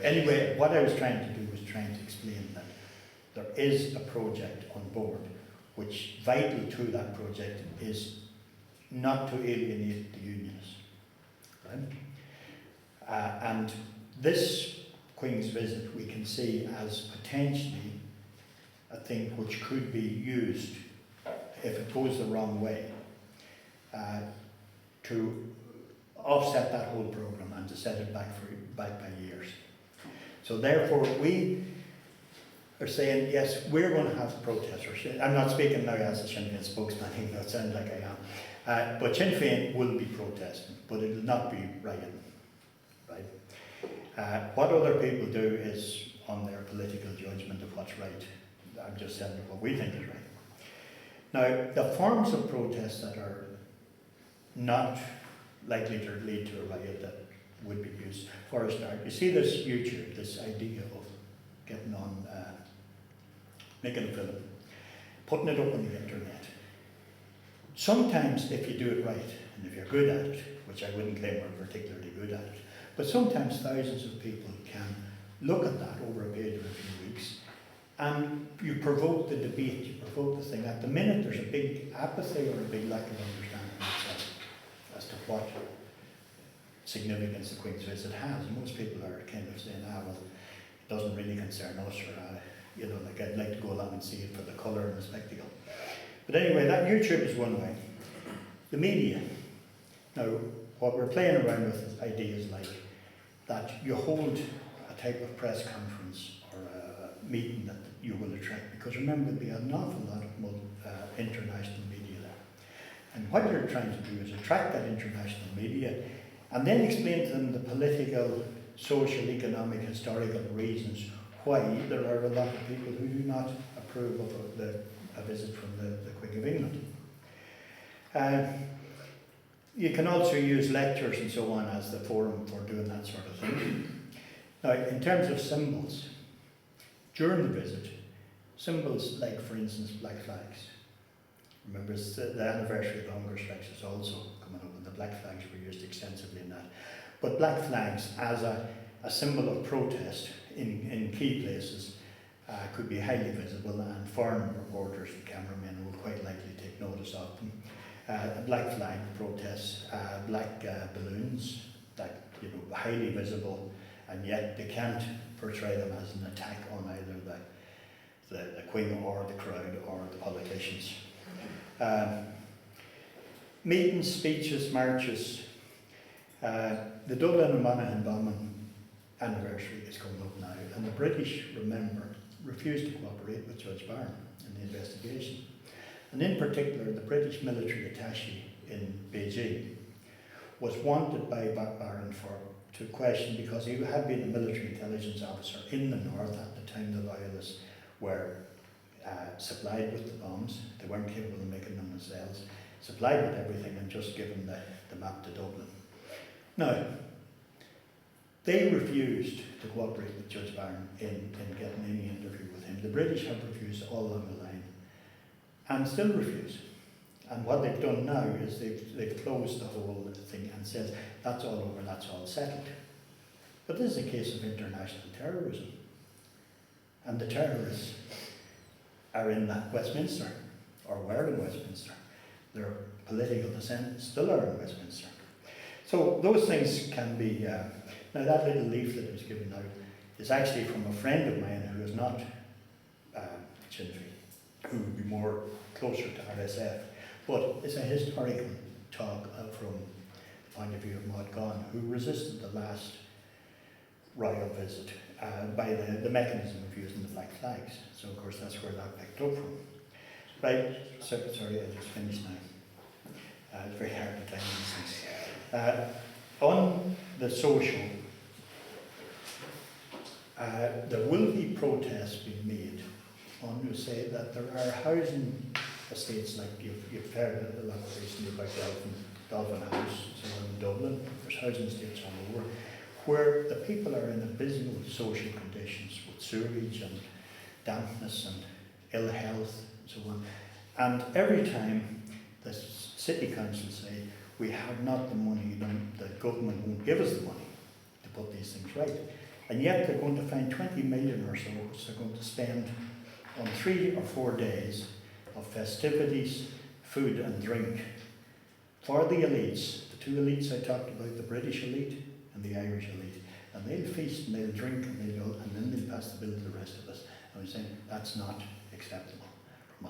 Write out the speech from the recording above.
anyway, what I was trying to do was trying to explain that there is a project on board, which vital to that project is not to alienate the unionists, right? And this Queen's visit we can see as potentially a thing which could be used, if it goes the wrong way, to offset that whole programme and to set it back by years. So therefore we are saying, yes, we're going to have protesters. I'm not speaking now as a Sinn Féin spokesman, even though it sounds like I am. But Sinn Féin will be protesting, but it will not be rioting, right? What other people do is on their political judgment of what's right. I'm just telling you what we think is right. Now, the forms of protest that are not likely to lead to a riot that would be used, for a start, you see this YouTube, this idea of getting on, making a film, putting it up on the internet. Sometimes if you do it right, and if you're good at it, which I wouldn't claim we're particularly good at it, but sometimes thousands of people can look at that over a period of a few weeks, and you provoke the debate, you provoke the thing. At the minute there's a big apathy or a big lack of understanding as to what significance the Queen's visit has. Most people are kind of saying, well, it doesn't really concern us, or you know, like I'd like to go along and see it for the colour and the spectacle. But anyway, that YouTube is one way. The media. Now, what we're playing around with is ideas like that you hold a type of press conference or a meeting that you will attract, because remember, there'll be an awful lot of international media there. And what you're trying to do is attract that international media and then explain to them the political, social, economic, historical reasons why there are a lot of people who do not approve of a visit from the Queen of England. You can also use lectures and so on as the forum for doing that sort of thing. Now, in terms of symbols, during the visit, symbols like, for instance, black flags. Remember, the anniversary of the hunger strikes is also coming up, and the black flags were used extensively in that. But black flags as a symbol of protest in key places could be highly visible, and foreign reporters and cameramen will quite likely take notice of them. A black flag protests, black balloons, that, you know, highly visible, and yet they can't portray them as an attack on either the Queen or the crowd or the politicians. Meetings, speeches, marches. The Dublin and Monaghan bombing anniversary is coming up now, and the British, remember, refused to cooperate with Judge Barron in the investigation. And in particular, the British military attaché in Beijing was wanted by Barron to question, because he had been a military intelligence officer in the north at the time the loyalists were supplied with the bombs. They weren't capable of making them themselves, supplied with everything and just given the map to Dublin. Now, they refused to cooperate with Judge Barron in getting any interview with him. The British have refused all along the line, and still refuse. And what they've done now is they've closed the whole thing and said, that's all over, that's all settled. But this is a case of international terrorism. And the terrorists are in Westminster, or were in Westminster. Their political descendants still are in Westminster. So those things can be, now that little leaflet that was given out is actually from a friend of mine who is not Sinn Féin, who would be more closer to RSF, but it's a historical talk from the point of view of Maud Gonne, who resisted the last royal visit by the mechanism of using the black flags. So of course that's where that picked up from. Right, so, sorry, I just finished now. It's very hard to time these things. On the social, there will be protests being made on who say that there are housing estates, like you've heard a lot recently about Dolphin House, so in Dublin. There's housing estates all over, where the people are in abysmal social conditions with sewerage and dampness and ill health and so on. And every time the city council say, we have not the money, the government won't give us the money to put these things right, And yet they're going to find 20 million or so, which they're going to spend on 3 or 4 days of festivities, food and drink for the elites, the two elites I talked about, the British elite and the Irish elite. And they'll feast and they'll drink and they'll go, and then they'll pass the bill to the rest of us. And we're saying that's not acceptable.